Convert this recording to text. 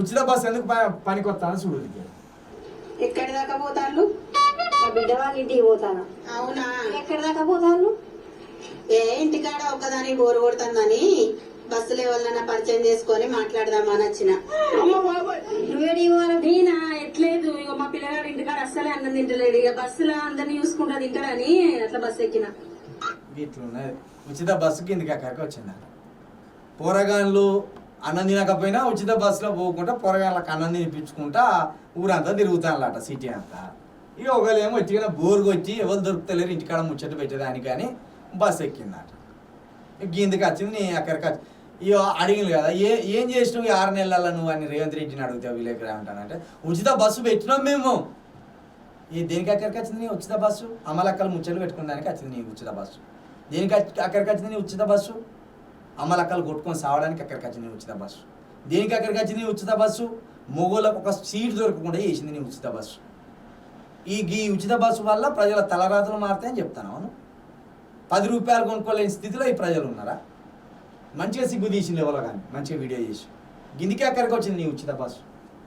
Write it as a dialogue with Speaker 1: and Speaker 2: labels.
Speaker 1: ఉచిత బస్సు ఎందుకు పనికొస్తాను చూడు.
Speaker 2: ఎక్కడి దాకా పోతాళ్ళు?
Speaker 3: మా బిడ్డ వాళ్ళ ఇంటికి పోతాను.
Speaker 2: అవునా?
Speaker 3: ఎక్కడి దాకా పోతాళ్ళు?
Speaker 2: ఇంటికాడ ఒక్కదాని బోరు కొడుతుందని బస్సులు ఎవరినైనా పరిచయం చేసుకొని మాట్లాడదామని వచ్చిన.
Speaker 3: నువ్వేడి పోవాలి?
Speaker 2: నేనా ఎట్లేదు, ఇక మా పిల్లగాడు ఇంటికాడ అస్సలే అన్నం తింటలేడు. ఇక బస్సులో అందరినీ చూసుకుంటా తింటాడని అట్లా బస్సు ఎక్కిన.
Speaker 1: ఇట్లున్నది ఉచిత బస్సుకి ఇందుకు అక్కడికి వచ్చింది. పోరగాన్లు అన్నం తినకపోయినా ఉచిత బస్సులో పోకుండా పోరగాళ్ళకి అన్నం తినిపించుకుంటా ఊరంతా తిరుగుతానులట, సిటీ అంతా. ఇక ఒకళ్ళేమో వచ్చిన బోరుగా వచ్చి ఎవరు దొరుకుతలేరు ఇంటికాడ ముచ్చట పెట్టేదానికి కానీ బస్సు ఎక్కిందట. ఇందుకు వచ్చింది నీ అక్కడికి వచ్చి ఇక అడిగింది కదా, ఏం చేసినావు 6 నెలల నువ్వు అని రేవంత్ రెడ్డిని అడుగుతావు విలేకరు అంటానంటే ఉచిత బస్సు పెట్టినాం మేము. దేనికి అక్కడికి వచ్చింది నీ ఉచిత బస్సు? అమలక్కలు ముచ్చట్లు పెట్టుకున్న దానికి వచ్చింది నీ ఉచిత బస్సు. దేనికి అక్కడికి వచ్చింది నీ ఉచిత బస్సు? అమలక్కలు కొట్టుకొని సావడానికి అక్కడికి వచ్చింది నీ ఉచిత బస్సు. దేనికి అక్కడికి వచ్చింది నీ ఉచిత బస్సు? మొగోళ్ళకు ఒక సీట్ దొరకకుండా చేసింది నీ ఉచిత బస్సు. ఈ ఉచిత బస్సు వల్ల ప్రజల తలరాతలు మారుతాయని చెప్తాను. అవును, 10 రూపాయలు కొనుక్కోలేని స్థితిలో ఈ ప్రజలు ఉన్నారా? మంచిగా సిగ్గు తీసింది ఎవరో కానీ మంచిగా వీడియో చేసి గిందికి అక్కడికి వచ్చింది నీ ఉచిత బస్సు.